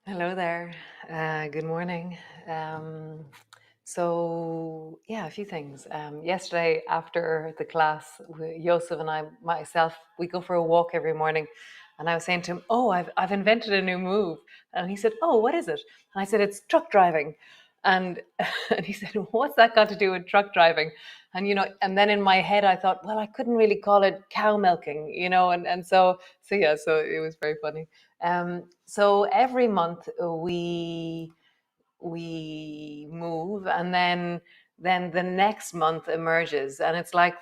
Hello there. Good morning. A few things. Yesterday after the class, Joseph and myself, we go for a walk every morning. And I was saying to him, "Oh, I've invented a new move." And he said, "Oh, what is it?" And I said, "It's truck driving." And and he said, "What's that got to do with truck driving?" And then in my head I thought, well, I couldn't really call it cow milking, so it was very funny. So every month we move, and then the next month emerges, and it's like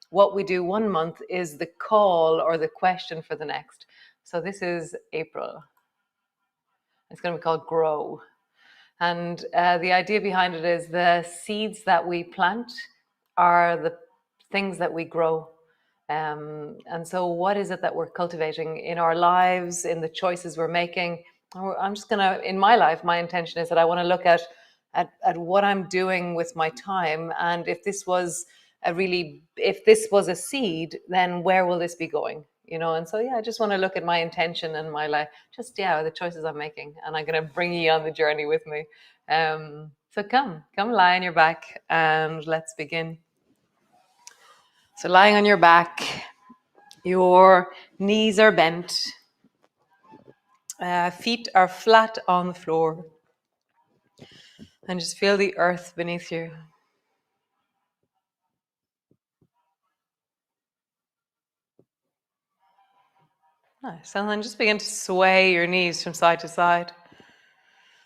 what we do one month is the call or the question for the next. So this is April. It's going to be called Grow, and the idea behind it is the seeds that we plant are the things that we grow. And so, what is it that we're cultivating in our lives, in the choices we're making? I'm just going to, in my life, my intention is that I want to look at what I'm doing with my time. And if this was a seed, then where will this be going? And so, yeah, I just want to look at my intention and my life, the choices I'm making. And I'm going to bring you on the journey with me. So come lie on your back and let's begin. So lying on your back, your knees are bent, feet are flat on the floor, and just feel the earth beneath you. Nice. And then just begin to sway your knees from side to side.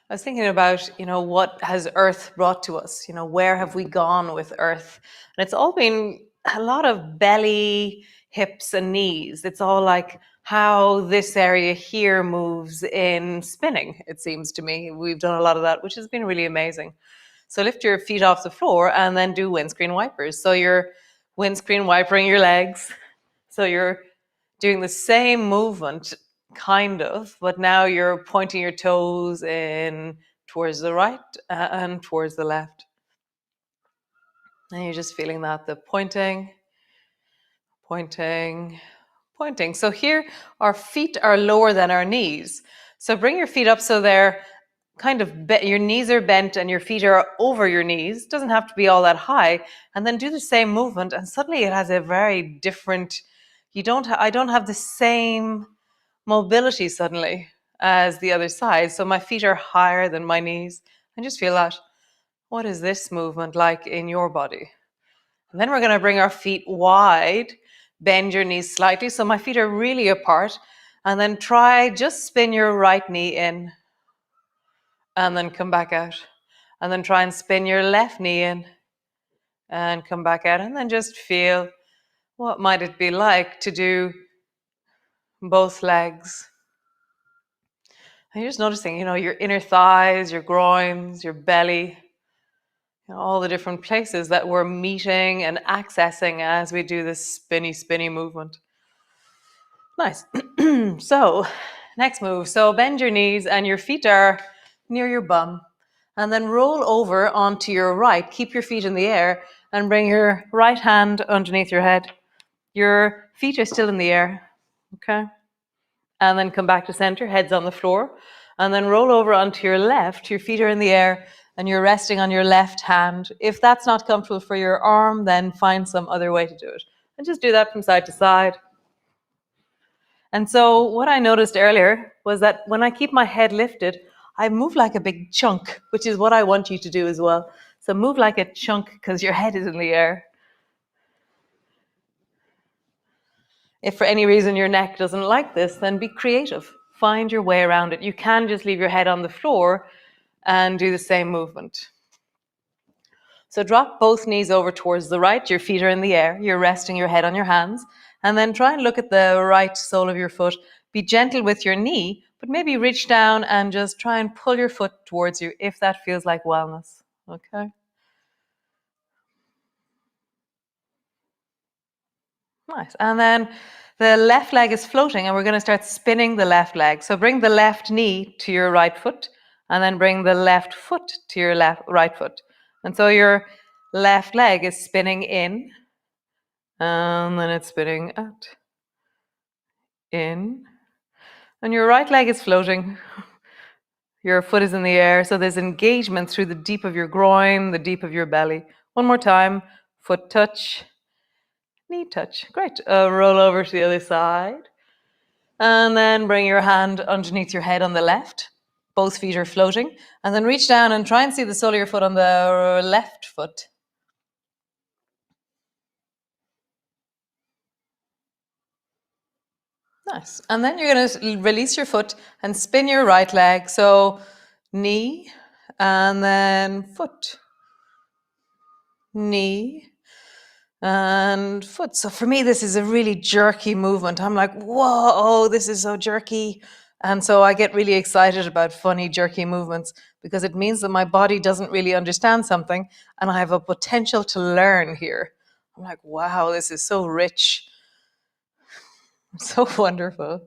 I was thinking about, what has Earth brought to us? Where have we gone with Earth? And it's all been a lot of belly, hips, and knees. It's all like how this area here moves in spinning, it seems to me. We've done a lot of that, which has been really amazing. So lift your feet off the floor and then do windscreen wipers. So you're windscreen wipering your legs. So you're doing the same movement kind of, but now you're pointing your toes in towards the right and towards the left. And you're just feeling that, the pointing, pointing, pointing. So here our feet are lower than our knees. So bring your feet up so they're kind of your knees are bent and your feet are over your knees. It doesn't have to be all that high. And then do the same movement, and suddenly it has a very different. I don't have the same mobility suddenly as the other side. So my feet are higher than my knees. And just feel that. What is this movement like in your body? And then we're going to bring our feet wide, bend your knees slightly so my feet are really apart. And then just spin your right knee in and then come back out. And then try and spin your left knee in and come back out. And then just feel, what might it be like to do both legs? And you're just noticing, your inner thighs, your groins, your belly, all the different places that we're meeting and accessing as we do this spinny movement. Nice. So, next move. So bend your knees and your feet are near your bum. And then roll over onto your right. Keep your feet in the air and bring your right hand underneath your head. Your feet are still in the air. Okay? And then come back to center, heads on the floor. And then roll over onto your left. Your feet are in the air and you're resting on your left hand. If that's not comfortable for your arm, then find some other way to do it. And just do that from side to side. And so what I noticed earlier was that when I keep my head lifted, I move like a big chunk, which is what I want you to do as well. So move like a chunk because your head is in the air. If for any reason your neck doesn't like this, then be creative. Find your way around it. You can just leave your head on the floor and do the same movement. So drop both knees over towards the right. Your feet are in the air. You're resting your head on your hands. And then try and look at the right sole of your foot. Be gentle with your knee, but maybe reach down and just try and pull your foot towards you if that feels like wellness. Okay? Nice. And then the left leg is floating and we're going to start spinning the left leg. So bring the left knee to your right foot and then bring the left foot to your right foot. And so your left leg is spinning in and then it's spinning out. In. And your right leg is floating. Your foot is in the air, so there's engagement through the deep of your groin, the deep of your belly. One more time. Foot touch, knee touch. Great. Roll over to the other side. And then bring your hand underneath your head on the left. Both feet are floating. And then reach down and try and see the sole of your foot on the left foot. Nice. And then you're going to release your foot and spin your right leg. So knee and then foot. Knee and foot. So for me, this is a really jerky movement. I'm like, whoa, this is so jerky. And so I get really excited about funny, jerky movements because it means that my body doesn't really understand something and I have a potential to learn here. I'm like, wow, this is so rich. So wonderful.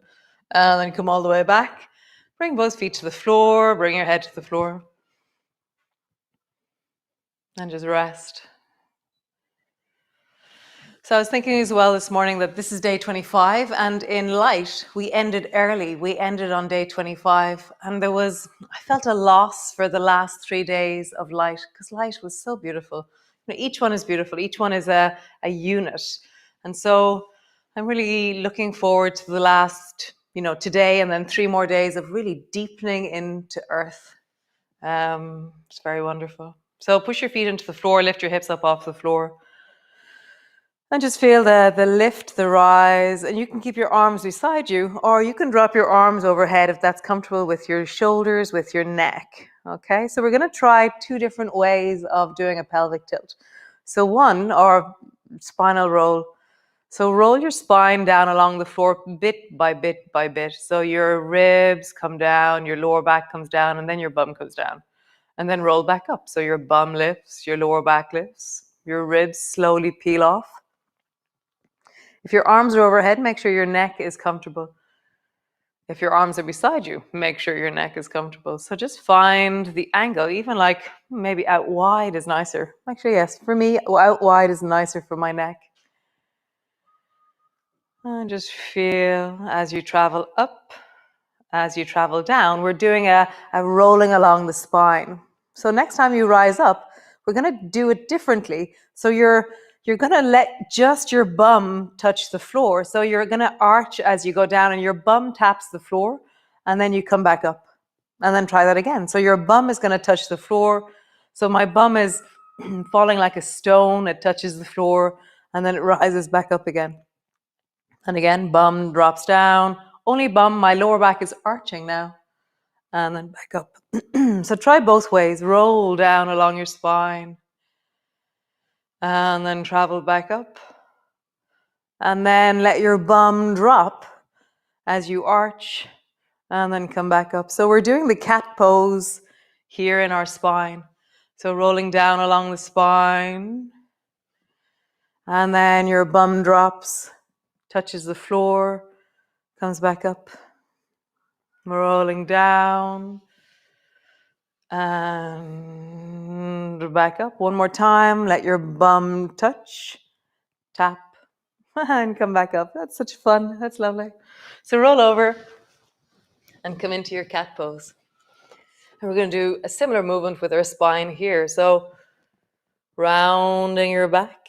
And then come all the way back. Bring both feet to the floor. Bring your head to the floor. And just rest. So I was thinking as well this morning that this is day 25, and in light, we ended early. We ended on day 25, and I felt a loss for the last 3 days of light, because light was so beautiful. Each one is beautiful. Each one is a unit. And so I'm really looking forward to the last, today and then 3 more days of really deepening into earth. It's very wonderful. So push your feet into the floor, lift your hips up off the floor. And just feel the lift, the rise, and you can keep your arms beside you, or you can drop your arms overhead if that's comfortable with your shoulders, with your neck. Okay, so we're going to try 2 different ways of doing a pelvic tilt. So one, or spinal roll. So roll your spine down along the floor bit by bit by bit. So your ribs come down, your lower back comes down, and then your bum comes down. And then roll back up. So your bum lifts, your lower back lifts, your ribs slowly peel off. If your arms are overhead, make sure your neck is comfortable. If your arms are beside you, make sure your neck is comfortable. So just find the angle, even like maybe out wide is nicer. Actually, yes, for me, out wide is nicer for my neck. And just feel as you travel up, as you travel down. We're doing a rolling along the spine. So next time you rise up, we're going to do it differently. So you're going to let just your bum touch the floor. So you're going to arch as you go down and your bum taps the floor and then you come back up and then try that again. So your bum is going to touch the floor. So my bum is falling like a stone. It touches the floor and then it rises back up again. And again, bum drops down. Only bum, my lower back is arching now. And then back up. So try both ways. Roll down along your spine. And then travel back up. And then let your bum drop as you arch. And then come back up. So we're doing the cat pose here in our spine. So rolling down along the spine. And then your bum drops, touches the floor, comes back up. Rolling down and back up. One more time. Let your bum touch, tap, and come back up. That's such fun. That's lovely. So roll over and come into your cat pose. And we're going to do a similar movement with our spine here. So rounding your back.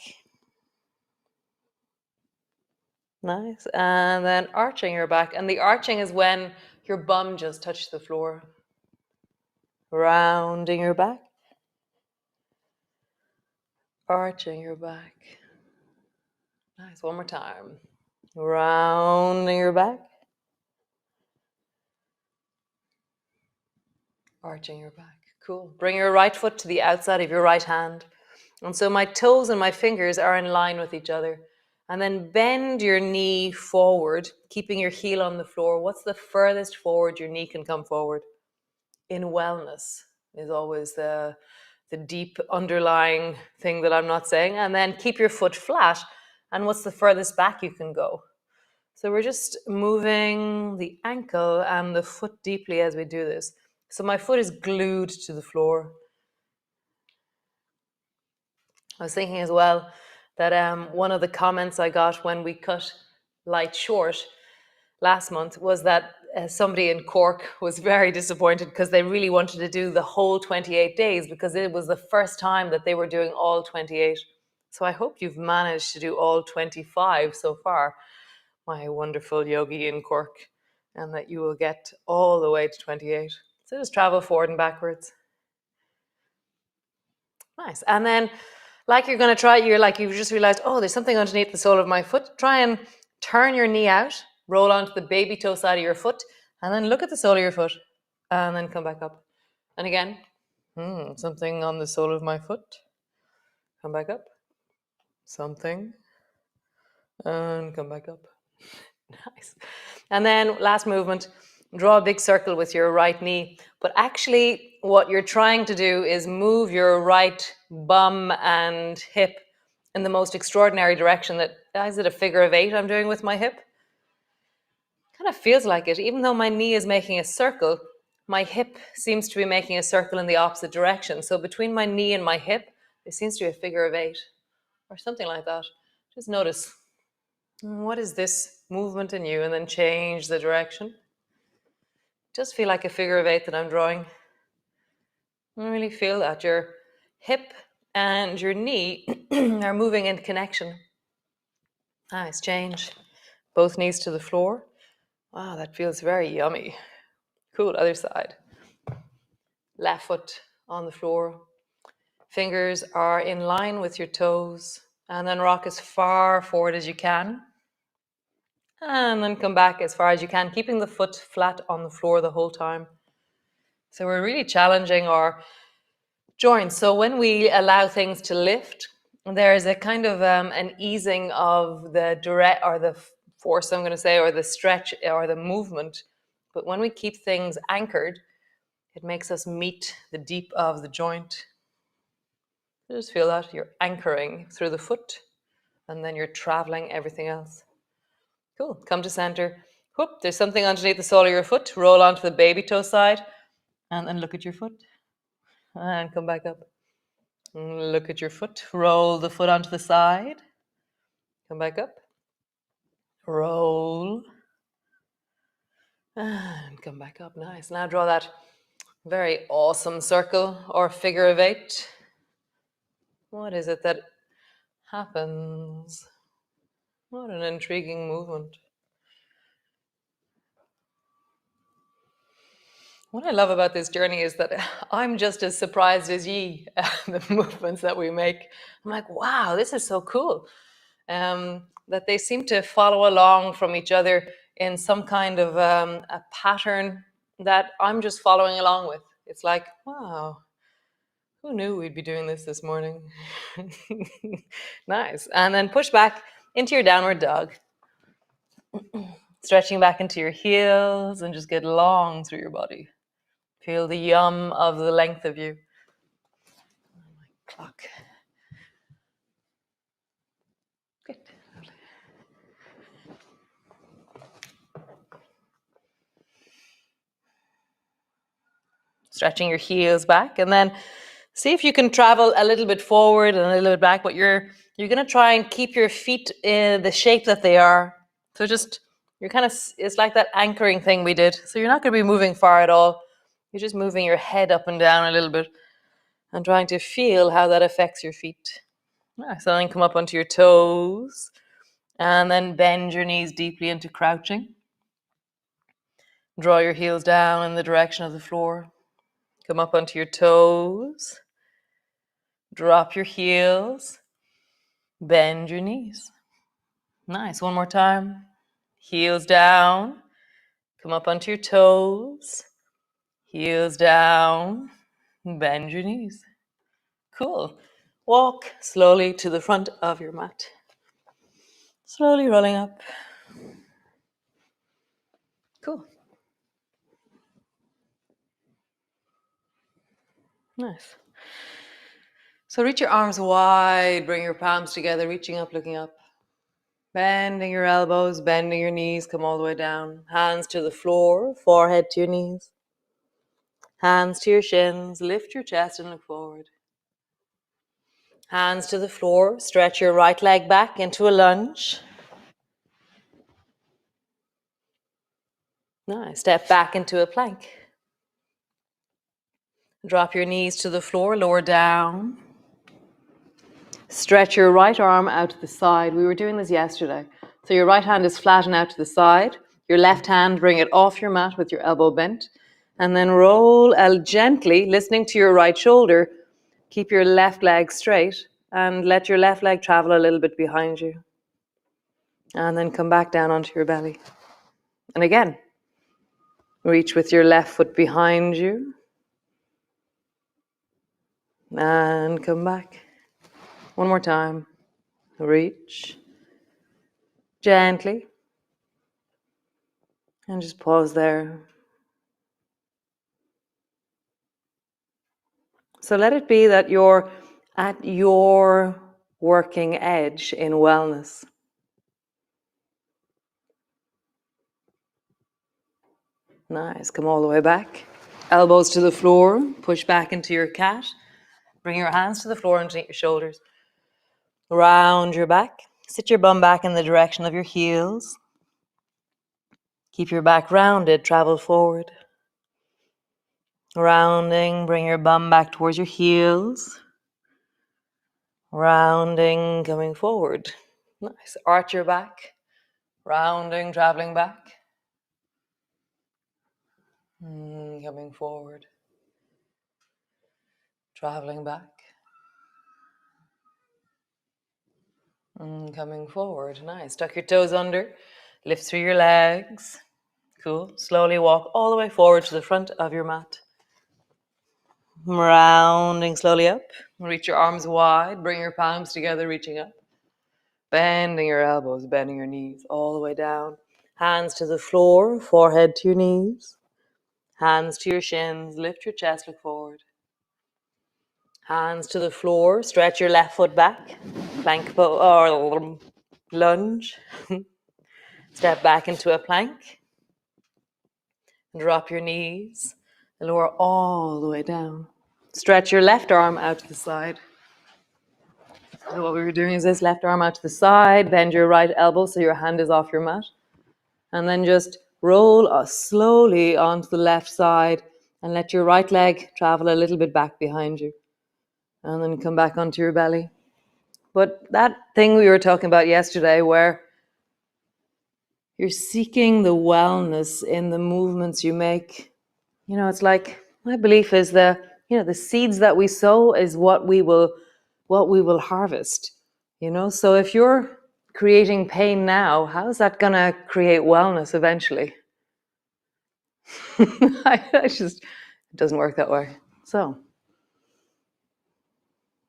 Nice. And then arching your back. And the arching is when your bum just touched the floor. Rounding your back. Arching your back. Nice. One more time. Rounding your back. Arching your back. Cool. Bring your right foot to the outside of your right hand. And so my toes and my fingers are in line with each other. And then bend your knee forward, keeping your heel on the floor. What's the furthest forward your knee can come forward? In wellness is always the deep underlying thing that I'm not saying. And then keep your foot flat. And what's the furthest back you can go? So we're just moving the ankle and the foot deeply as we do this. So my foot is glued to the floor. I was thinking as well that one of the comments I got when we cut light short last month was that somebody in Cork was very disappointed because they really wanted to do the whole 28 days because it was the first time that they were doing all 28. So I hope you've managed to do all 25 so far, my wonderful yogi in Cork, and that you will get all the way to 28. So just travel forward and backwards. Nice. And then, like you're going to try, you've just realized, oh, there's something underneath the sole of my foot. Try and turn your knee out, roll onto the baby toe side of your foot, and then look at the sole of your foot, and then come back up. And again, something on the sole of my foot. Come back up. Something. And come back up. Nice. And then last movement, draw a big circle with your right knee. But actually, what you're trying to do is move your right bum and hip in the most extraordinary direction. Is it a figure of 8 I'm doing with my hip? Kind of feels like it. Even though my knee is making a circle, my hip seems to be making a circle in the opposite direction. So between my knee and my hip, there seems to be a figure of 8 or something like that. Just notice, what is this movement in you? And then change the direction. Just feel like a figure of 8 that I'm drawing. I really feel that your hip and your knee are moving in connection. Nice, change. Both knees to the floor. Wow, that feels very yummy. Cool, other side. Left foot on the floor. Fingers are in line with your toes. And then rock as far forward as you can. And then come back as far as you can, keeping the foot flat on the floor the whole time. So we're really challenging our joints. So when we allow things to lift, there's a kind of an easing of the direct or the force, I'm going to say, or the stretch or the movement. But when we keep things anchored, it makes us meet the deep of the joint. You just feel that you're anchoring through the foot, and then you're traveling everything else. Cool. Come to center. Whoop, there's something underneath the sole of your foot. Roll onto the baby toe side, and then look at your foot, and come back up. Look at your foot. Roll the foot onto the side. Come back up. Roll. And come back up. Nice. Now draw that very awesome circle or figure of 8. What is it that happens? What an intriguing movement. What I love about this journey is that I'm just as surprised as ye at the movements that we make. I'm like, wow, this is so cool. That they seem to follow along from each other in some kind of a pattern that I'm just following along with. It's like, wow, who knew we'd be doing this morning? Nice. And then push back into your downward dog. Stretching back into your heels and just get long through your body. Feel the yum of the length of you. Oh, my clock. Good. Stretching your heels back, and then see if you can travel a little bit forward and a little bit back, but you're going to try and keep your feet in the shape that they are. So just, you're kind of, it's like that anchoring thing we did. So you're not going to be moving far at all. You're just moving your head up and down a little bit and trying to feel how that affects your feet. So then come up onto your toes and then bend your knees deeply into crouching. Draw your heels down in the direction of the floor. Come up onto your toes. Drop your heels. Bend your knees. Nice. One more time. Heels down. Come up onto your toes. Heels down. Bend your knees. Cool. Walk slowly to the front of your mat. Slowly rolling up. Cool. Nice. So reach your arms wide, bring your palms together, reaching up, looking up. Bending your elbows, bending your knees, come all the way down. Hands to the floor, forehead to your knees. Hands to your shins, lift your chest and look forward. Hands to the floor, stretch your right leg back into a lunge. Nice. Step back into a plank. Drop your knees to the floor, lower down. Stretch your right arm out to the side. We were doing this yesterday. So your right hand is flat and out to the side. Your left hand, bring it off your mat with your elbow bent. And then roll gently, listening to your right shoulder. Keep your left leg straight and let your left leg travel a little bit behind you. And then come back down onto your belly. And again, reach with your left foot behind you. And come back. One more time. Reach. Gently. And just pause there. So let it be that you're at your working edge in wellness. Nice. Come all the way back. Elbows to the floor. Push back into your cat. Bring your hands to the floor underneath your shoulders. Round your back. Sit your bum back in the direction of your heels. Keep your back rounded. Travel forward. Rounding. Bring your bum back towards your heels. Rounding. Coming forward. Nice. Arch your back. Rounding. Traveling back. Coming forward. Traveling back. Coming forward. Nice. Tuck your toes under. Lift through your legs. Cool. Slowly walk all the way forward to the front of your mat. Rounding slowly up. Reach your arms wide. Bring your palms together, reaching up. Bending your elbows, bending your knees all the way down. Hands to the floor, forehead to your knees. Hands to your shins. Lift your chest, look forward. Hands to the floor. Stretch your left foot back. Plank or lunge. Step back into a plank. Drop your knees. Lower all the way down. Stretch your left arm out to the side. So what we were doing is this, left arm out to the side. Bend your right elbow so your hand is off your mat. And then just roll slowly onto the left side and let your right leg travel a little bit back behind you. And then come back onto your belly. But that thing we were talking about yesterday where you're seeking the wellness in the movements you make. You know, it's like, my belief is the seeds that we sow is what we will harvest. You know, so if you're creating pain now, how is that going to create wellness eventually? It doesn't work that way. So,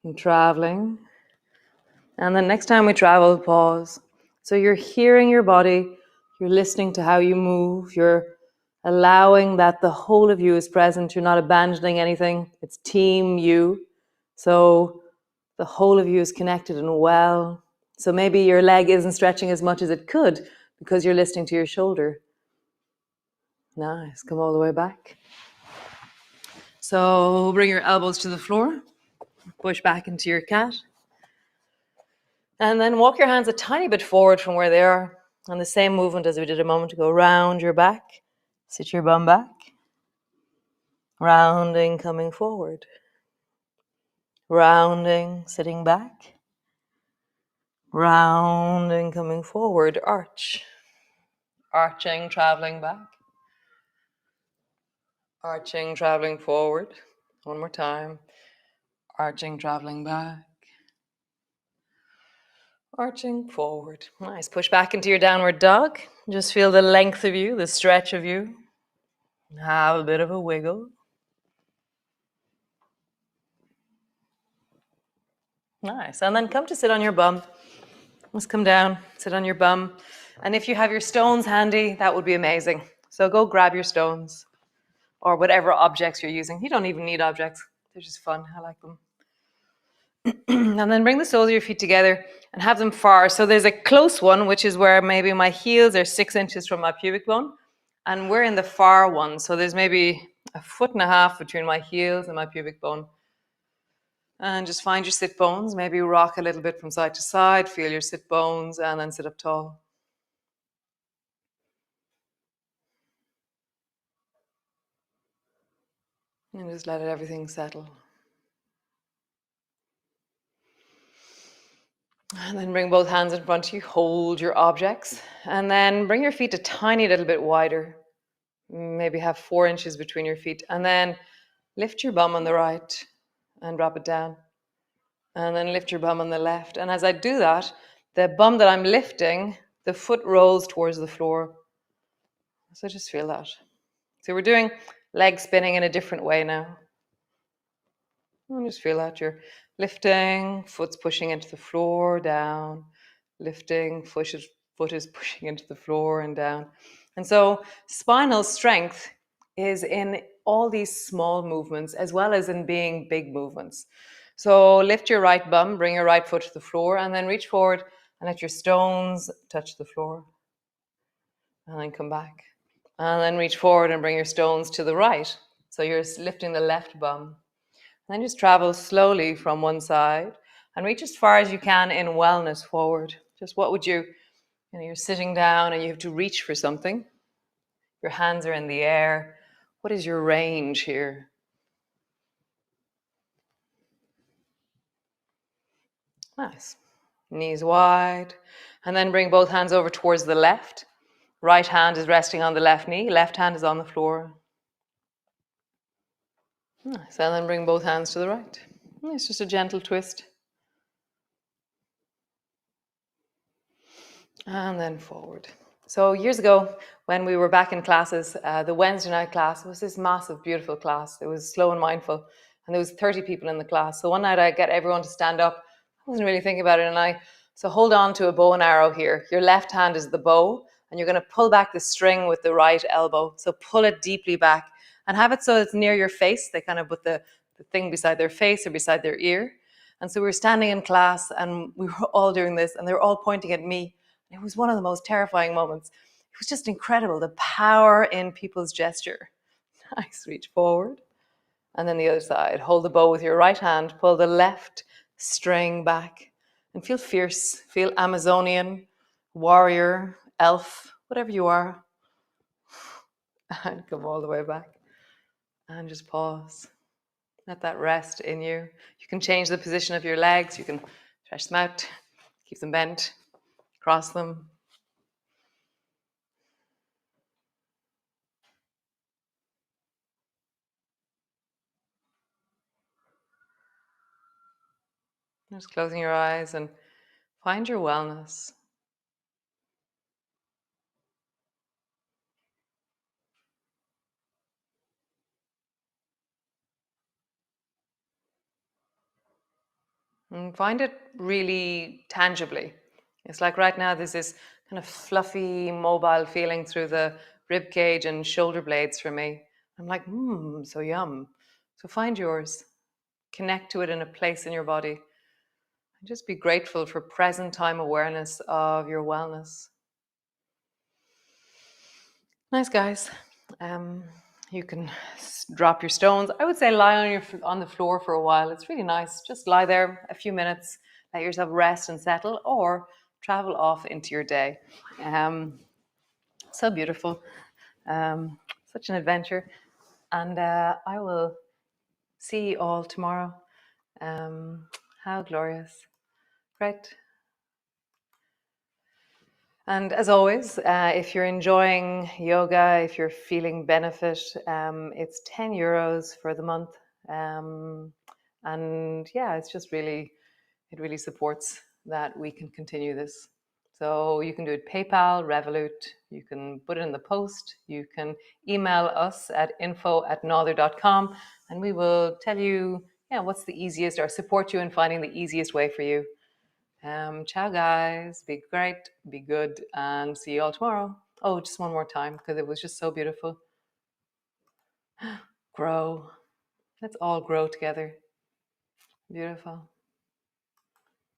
I'm traveling. And then next time we travel, pause. So you're hearing your body, you're listening to how you move, you're allowing that the whole of you is present, you're not abandoning anything, it's team you. So the whole of you is connected and well. So maybe your leg isn't stretching as much as it could because you're listening to your shoulder. Nice, come all the way back. So bring your elbows to the floor, push back into your cat. And then walk your hands a tiny bit forward from where they are. On the same movement as we did a moment ago. Round your back. Sit your bum back. Rounding, coming forward. Rounding, sitting back. Rounding, coming forward. Arch. Arching, traveling back. Arching, traveling forward. One more time. Arching, traveling back. Arching forward. Nice. Push back into your downward dog. Just feel the length of you, the stretch of you. Have a bit of a wiggle. Nice. And then come to sit on your bum. Let's come down, sit on your bum. And if you have your stones handy, that would be amazing. So go grab your stones or whatever objects you're using. You don't even need objects. They're just fun. I like them. And then bring the soles of your feet together and have them far. So there's a close one, which is where maybe my heels are 6 inches from my pubic bone. And we're in the far one. So there's maybe 1.5 feet between my heels and my pubic bone. And just find your sit bones. Maybe rock a little bit from side to side. Feel your sit bones and then sit up tall. And just let everything settle. And then bring both hands in front of you, hold your objects, and then bring your feet a tiny little bit wider. Maybe have 4 inches between your feet, and then lift your bum on the right and drop it down. And then lift your bum on the left. And as I do that, the bum that I'm lifting, the foot rolls towards the floor. So just feel that. So we're doing leg spinning in a different way now. And just feel that you're lifting, foot's pushing into the floor, down, lifting, foot is pushing into the floor and down. And so spinal strength is in all these small movements as well as in being big movements. So lift your right bum, bring your right foot to the floor, and then reach forward and let your stones touch the floor. And then come back. And then reach forward and bring your stones to the right. So you're lifting the left bum. And then just travel slowly from one side and reach as far as you can in wellness forward. Just what would you're sitting down and you have to reach for something. Your hands are in the air. What is your range here? Nice. Knees wide. And then bring both hands over towards the left. Right hand is resting on the left knee. Left hand is on the floor. Nice. And then bring both hands to the right. It's just a gentle twist. And then forward. So years ago, when we were back in classes, the Wednesday night class was this massive, beautiful class. It was slow and mindful, and there was 30 people in the class. So one night I get everyone to stand up. I wasn't really thinking about it, so hold on to a bow and arrow here. Your left hand is the bow, and you're going to pull back the string with the right elbow. So pull it deeply back, and have it so it's near your face. They kind of put the thing beside their face or beside their ear. And so we were standing in class, and we were all doing this, and they were all pointing at me. It was one of the most terrifying moments. It was just incredible, the power in people's gesture. Nice, reach forward. And then the other side. Hold the bow with your right hand, pull the left string back, and feel fierce, feel Amazonian, warrior, elf, whatever you are. And come all the way back. And just pause. Let that rest in you. You can change the position of your legs. You can stretch them out, keep them bent, cross them. Just closing your eyes and find your wellness. And find it really tangibly. It's like right now there's this kind of fluffy, mobile feeling through the rib cage and shoulder blades for me. I'm like, so yum. So find yours. Connect to it in a place in your body. And just be grateful for present time awareness of your wellness. Nice, guys. You can drop your stones. I would say lie on the floor for a while. It's really nice. Just lie there a few minutes, let yourself rest and settle, or travel off into your day. So beautiful. Such an adventure. And I will see you all tomorrow. How glorious. Great. And as always, if you're enjoying yoga, if you're feeling benefit, it's €10 for the month. And yeah, it's just really, it really supports that we can continue this. So you can do it PayPal, Revolut, you can put it in the post, you can email us at info@nother.com, and we will tell you, what's the easiest, or support you in finding the easiest way for you. Ciao, guys. Be great, be good, and see you all tomorrow. Oh, just one more time, because it was just so beautiful. Grow. Let's all grow together. Beautiful.